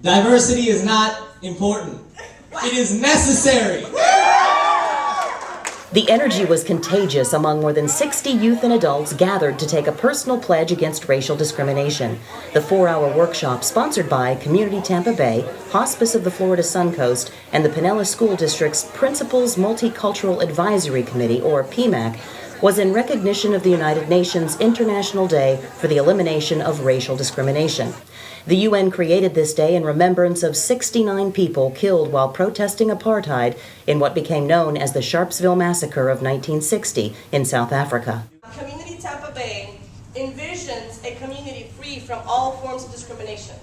Diversity is not important. It is necessary. The energy was contagious among more than 60 youth and adults gathered to take a personal pledge against racial discrimination. The 4-hour workshop, sponsored by Community Tampa Bay, Hospice of the Florida Suncoast, and the Pinellas School District's Principals Multicultural Advisory Committee, or PMAC, was in recognition of the United Nations International Day for the Elimination of Racial Discrimination. The UN created this day in remembrance of 69 people killed while protesting apartheid in what became known as the Sharpsville Massacre of 1960 in South Africa. Community Tampa Bay envisions a community free from all forms of discrimination.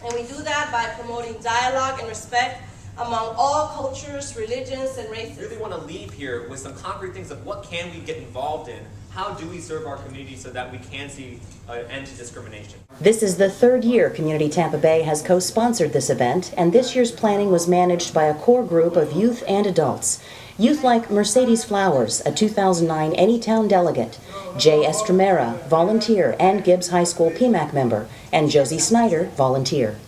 And we do that by promoting dialogue and respect among all cultures, religions, and races. We really want to leave here with some concrete things of what can we get involved in? How do we serve our community so that we can see an end to discrimination? This is the third year Community Tampa Bay has co-sponsored this event, and this year's planning was managed by a core group of youth and adults. Youth like Mercedes Flowers, a 2009 Anytown delegate, Jay Estremera, volunteer and Gibbs High School PMAC member, and Josie Snyder, volunteer.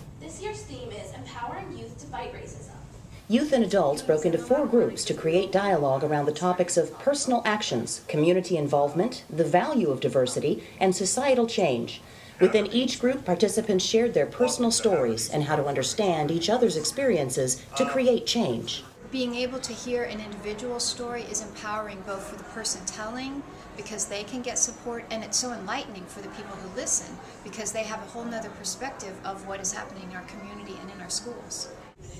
Youth and adults broke into 4 groups to create dialogue around the topics of personal actions, community involvement, the value of diversity, and societal change. Within each group, participants shared their personal stories and how to understand each other's experiences to create change. Being able to hear an individual story is empowering both for the person telling, because they can get support, and it's so enlightening for the people who listen because they have a whole nother perspective of what is happening in our community and in our schools.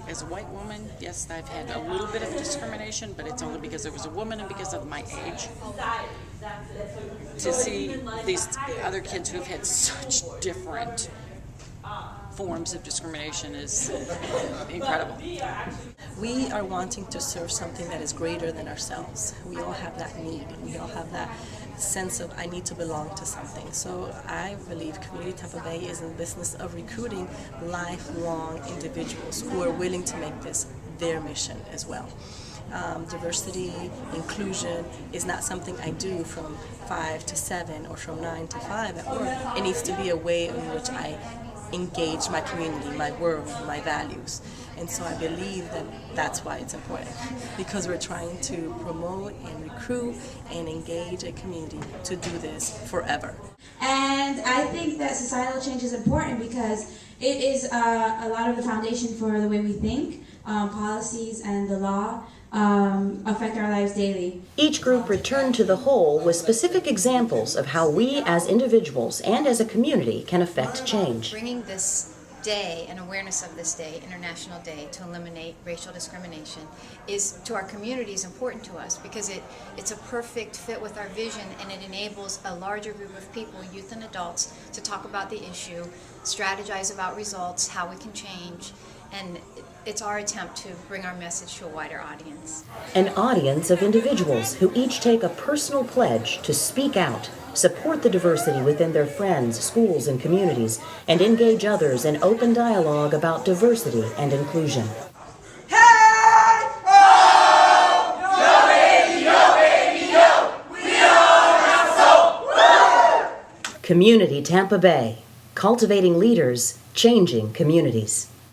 As a white woman, yes, I've had a little bit of discrimination, but it's only because I was a woman and because of my age. To see these other kids who have had such different forms of discrimination is incredible. We are wanting to serve something that is greater than ourselves. We all have that need. We all have that sense of I need to belong to something. So I believe Community Tampa Bay is in the business of recruiting lifelong individuals who are willing to make this their mission as well. Diversity, inclusion is not something I do from 5 to 7 or from 9 to 5 at work. It needs to be a way in which I engage my community, my world, my values. And so I believe that that's why it's important, because we're trying to promote and recruit and engage a community to do this forever. And I think that societal change is important because it is a lot of the foundation for the way we think. Policies and the law affect our lives daily. Each group returned to the whole with specific examples of how we as individuals and as a community can affect change. Bringing this day and awareness of this day, International Day, to eliminate racial discrimination is to our community is important to us because it's a perfect fit with our vision, and it enables a larger group of people, youth and adults, to talk about the issue, strategize about results, how we can change, and it's our attempt to bring our message to a wider audience. An audience of individuals who each take a personal pledge to speak out, support the diversity within their friends, schools, and communities, and engage others in open dialogue about diversity and inclusion. Community Tampa Bay, cultivating leaders, changing communities.